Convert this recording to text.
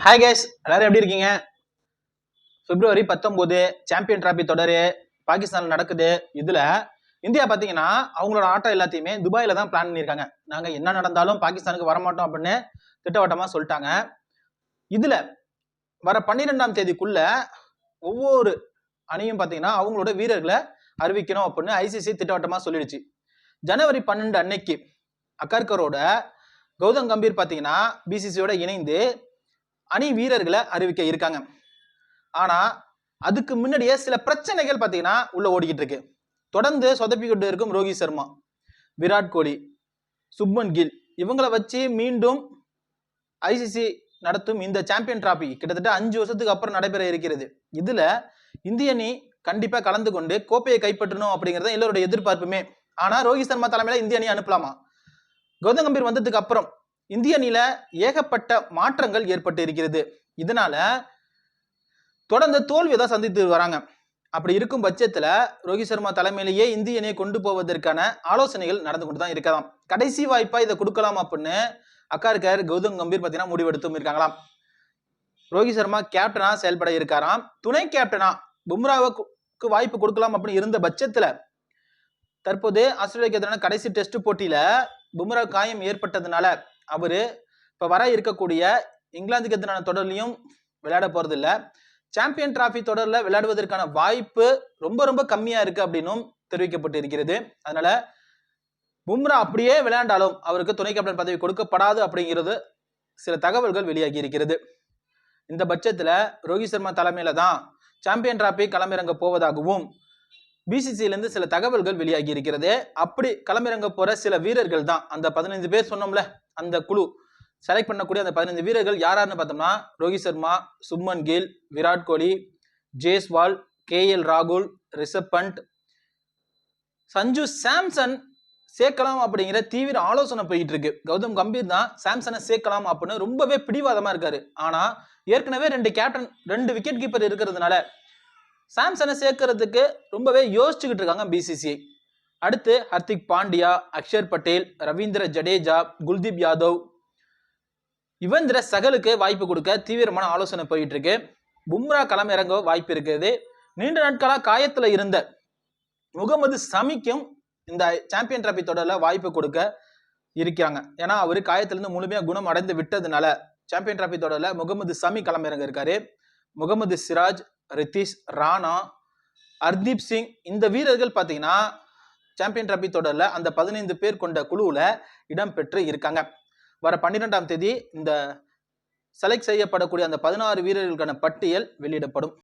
Hi guys, எல்லாரும் எப்படி இருக்கீங்க? பிப்ரவரி 19 சாம்பியன் டிராபி தொடர் பாகிஸ்தான்ல நடக்குது. இதுல இந்தியா பாத்தீங்கன்னா அவங்களோட ஆட்டம் எல்லாத்தையுமே துபாயில தான் பிளான் பண்ணியிருக்காங்க. நாங்க என்ன நடந்தாலும் பாகிஸ்தானுக்கு வரமாட்டோம் அப்படின்னு திட்டவட்டமா சொல்லிட்டாங்க. இதுல வர 12ஆம் தேதிக்குள்ள ஒவ்வொரு அணியும் பாத்தீங்கன்னா அவங்களோட வீரர்களை அறிவிக்கணும் அப்படின்னு ஐசிசி திட்டவட்டமா சொல்லிடுச்சு. ஜனவரி 12 அன்னைக்கு அகர்கரோட கௌதம் கம்பீர் பாத்தீங்கன்னா பிசிசியோட இணைந்து அணி வீரர்களை அறிவிக்க இருக்காங்க. ஆனா அதுக்கு முன்னாடியே சில பிரச்சனைகள் பாத்தீங்கன்னா உள்ள ஓடிக்கிட்டு இருக்கு. தொடர்ந்து சொதப்பிக்கிட்டு இருக்கும் ரோஹித் சர்மா, விராட் கோலி, சுப்மன் கில் இவங்களை வச்சு மீண்டும் ஐசிசி நடத்தும் இந்த சாம்பியன் டிராபி கிட்டத்தட்ட 5 வருஷத்துக்கு அப்புறம் நடைபெற இருக்கிறது. இதுல இந்திய அணி கண்டிப்பா கலந்து கொண்டு கோப்பையை கைப்பற்றணும் அப்படிங்கறது எல்லோருடைய எதிர்பார்ப்புமே. ஆனா ரோஹித் சர்மா தலைமையில இந்திய அணி அனுப்பலாமா? கௌதம் கம்பீர் வந்ததுக்கு அப்புறம் இந்திய அணியில ஏகப்பட்ட மாற்றங்கள் ஏற்பட்டு இருக்கிறது. இதனால தொடர்ந்து தோல்வியை தான் சந்தித்து வராங்க. அப்படி இருக்கும் பட்சத்துல ரோஹித் சர்மா தலைமையிலேயே இந்திய அணியை கொண்டு போவதற்கான ஆலோசனைகள் நடந்து கொண்டு தான் இருக்கலாம். கடைசி வாய்ப்பா இதை கொடுக்கலாம் அப்படின்னு அக்கார்கர் கௌதம் கம்பீர் பார்த்தீங்கன்னா முடிவெடுத்தும் இருக்காங்களாம். ரோஹித் சர்மா கேப்டனா செயல்பட இருக்காராம். துணை கேப்டனா பும்ராவுக்கு வாய்ப்பு கொடுக்கலாம் அப்படின்னு இருந்த பட்சத்துல தற்போது ஆஸ்திரேலியாவுக்கு எதிரான கடைசி டெஸ்ட் போட்டியில பும்ரா காயம் ஏற்பட்டதுனால அவரு இப்ப வர இருக்கக்கூடிய இங்கிலாந்துக்கு எதிரான தொடர்லையும் விளையாட போறது இல்ல. சாம்பியன் டிராபி தொடர்ல விளையாடுவதற்கான வாய்ப்பு ரொம்ப ரொம்ப கம்மியா இருக்கு அப்படின்னும் தெரிவிக்கப்பட்டு இருக்கிறது. அதனால பும்ரா அப்படியே விளையாண்டாலும் அவருக்கு துணை கேப்டன் பதவி கொடுக்கப்படாது அப்படிங்கிறது சில தகவல்கள் வெளியாகி இருக்கிறது. இந்த பட்சத்துல ரோஹித் சர்மா தலைமையில தான் சாம்பியன் டிராபி களமிறங்க போவதாகவும் பிசிசில இருந்து சில தகவல்கள் வெளியாகி இருக்கிறது. அப்படி களமிறங்க போற சில வீரர்கள் தான் அந்த 15 பேர் சொன்னோம்ல, அந்த குழு செலக்ட் பண்ணக்கூடிய அந்த 15 வீரர்கள் யாராருன்னு பார்த்தோம்னா ரோஹித் சர்மா, சுப்மன் கில், விராட் கோலி, ஜெய்ஸ்வால், KL ராகுல், ரிஷப் பண்ட், சஞ்சு சாம்சன் சேர்க்கலாம் அப்படிங்கிற தீவிர ஆலோசனை போயிட்டு இருக்கு. கௌதம் கம்பீர் தான் சாம்சனை சேர்க்கலாம் அப்படின்னு ரொம்பவே பிடிவாதமா இருக்காரு. ஆனா ஏற்கனவே 2 விக்கெட் கீப்பர் இருக்கிறதுனால சாம்சனை சேர்க்கறதுக்கு ரொம்பவே யோசிச்சுக்கிட்டு இருக்காங்க பிசிசிஐ. அடுத்து ஹர்திக் பாண்டியா, அக்ஷர் பட்டேல், ரவீந்திர ஜடேஜா, குல்தீப் யாதவ், யுவந்திர சகலுக்கு வாய்ப்பு கொடுக்க தீவிரமான ஆலோசனை போயிட்டு இருக்கு. பும்ரா களம் இறங்க வாய்ப்பு இருக்கிறது. நீண்ட நாட்களா காயத்துல இருந்த முகமது சமிக்கும் இந்த சாம்பியன் டிராபி தொடர்ல வாய்ப்பு கொடுக்க இருக்கிறாங்க. ஏன்னா அவரு காயத்திலிருந்து முழுமையா குணம் அடைந்து விட்டதுனால சாம்பியன் டிராபி தொடர்ல முகமது சமி களம் இறங்க இருக்காரு. முகமது சிராஜ், ரித்திஷ் ராணா, ஹர்தீப் சிங் இந்த வீரர்கள் பாத்தீங்கன்னா சாம்பியன் டிராபி தொடர்ல அந்த 15 பேர் கொண்ட குழுவுல இடம்பெற்று இருக்காங்க. வர 12ஆம் தேதி இந்த செலக்ட் செய்யப்படக்கூடிய அந்த 16 வீரர்களுக்கான பட்டியல் வெளியிடப்படும்.